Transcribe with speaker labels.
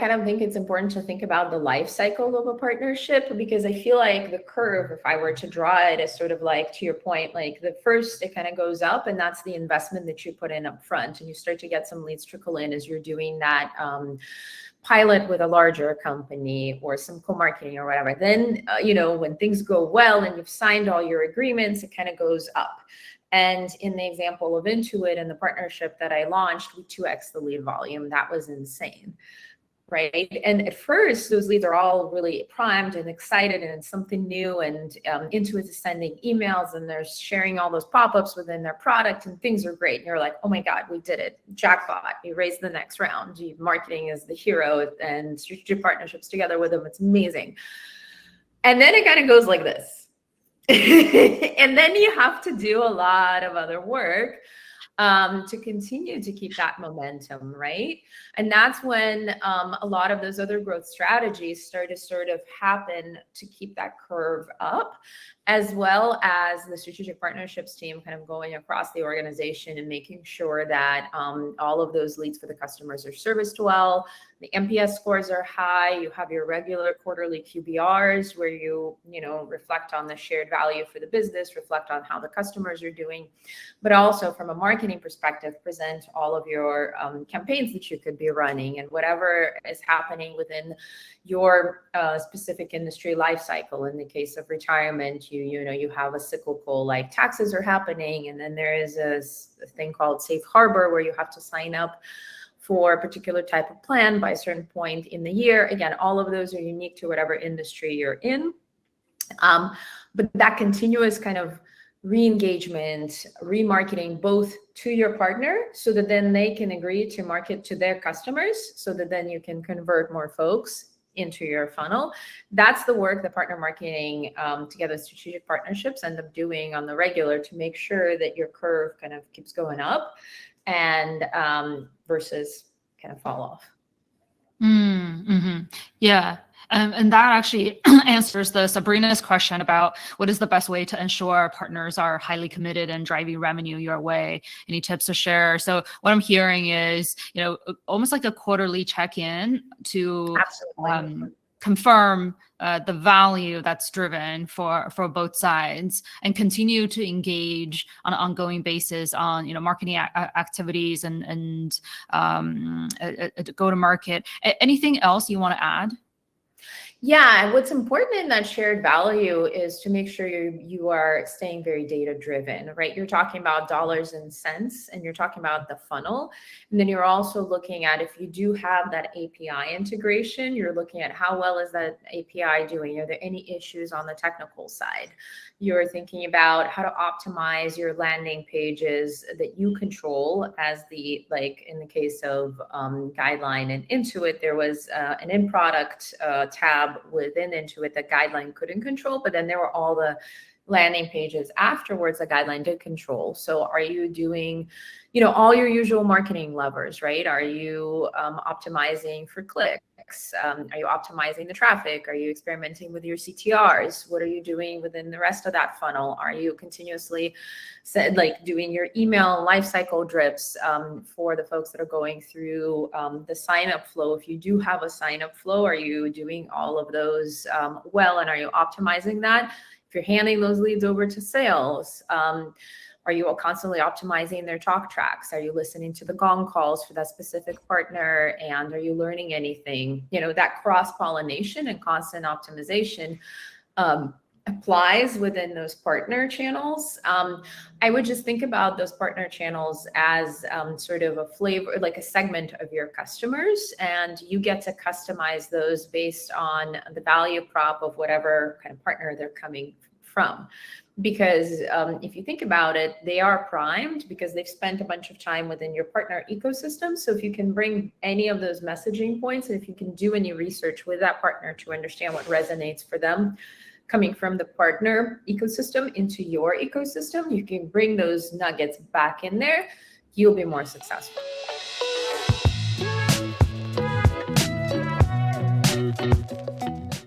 Speaker 1: kind of think it's important to think about the life cycle of a partnership, because I feel like the curve, if I were to draw it, is sort of like, to your point, like the first, it kind of goes up, and that's the investment that you put in up front, and you start to get some leads trickle in as you're doing that pilot with a larger company or some co-marketing or whatever. Then, when things go well and you've signed all your agreements, it kind of goes up. And in the example of Intuit and the partnership that I launched, we 2x the lead volume. That was insane, right? And at first, those leads are all really primed and excited, and it's something new. And Intuit is sending emails, and they're sharing all those pop-ups within their product, and things are great. And you're like, oh my God, we did it. Jackpot. We raised the next round. Marketing is the hero, and strategic partnerships together with them. It's amazing. And then it kind of goes like this. And then you have to do a lot of other work to continue to keep that momentum, right? And that's when a lot of those other growth strategies start to sort of happen to keep that curve up, as well as the strategic partnerships team kind of going across the organization and making sure that all of those leads for the customers are serviced well. The NPS scores are high. You have your regular quarterly QBRs where you reflect on the shared value for the business, reflect on how the customers are doing, but also from a marketing perspective, present all of your campaigns that you could be running and whatever is happening within your specific industry life cycle. In the case of retirement, you have a cyclical, like taxes are happening, and then there is a thing called safe harbor where you have to sign up for a particular type of plan by a certain point in the year. Again, all of those are unique to whatever industry you're in. But that continuous kind of re-engagement, remarketing both to your partner so that then they can agree to market to their customers so that then you can convert more folks into your funnel. That's the work that partner marketing together with strategic partnerships end up doing on the regular to make sure that your curve kind of keeps going up and versus kind of fall off.
Speaker 2: Yeah. And that actually answers Sabrina's question about what is the best way to ensure partners are highly committed and driving revenue your way. Any tips to share? So what I'm hearing is, almost like a quarterly check-in to confirm the value that's driven for both sides, and continue to engage on an ongoing basis on marketing activities and go to market. Anything else you want to add?
Speaker 1: Yeah, and what's important in that shared value is to make sure you are staying very data driven, right? You're talking about dollars and cents, and you're talking about the funnel. And then you're also looking at, if you do have that API integration, you're looking at how well is that API doing? Are there any issues on the technical side? You're thinking about how to optimize your landing pages that you control as like in the case of Guideline and Intuit, there was an in-product tab within Intuit that Guideline couldn't control, but then there were all the landing pages afterwards that Guideline did control. So are you doing, all your usual marketing levers, right? Are you optimizing for clicks? Are you optimizing the traffic? Are you experimenting with your CTRs? What are you doing within the rest of that funnel? Are you continuously doing your email lifecycle drips for the folks that are going through the sign-up flow? If you do have a sign-up flow, are you doing all of those well, and are you optimizing that? If you're handing those leads over to sales, are you constantly optimizing their talk tracks? Are you listening to the gong calls for that specific partner? And are you learning anything? That cross-pollination and constant optimization applies within those partner channels. I would just think about those partner channels as sort of a flavor, like a segment of your customers, and you get to customize those based on the value prop of whatever kind of partner they're coming from. Because if you think about it, they are primed because they've spent a bunch of time within your partner ecosystem. So if you can bring any of those messaging points, and if you can do any research with that partner to understand what resonates for them, coming from the partner ecosystem into your ecosystem, you can bring those nuggets back in there, you'll be more successful.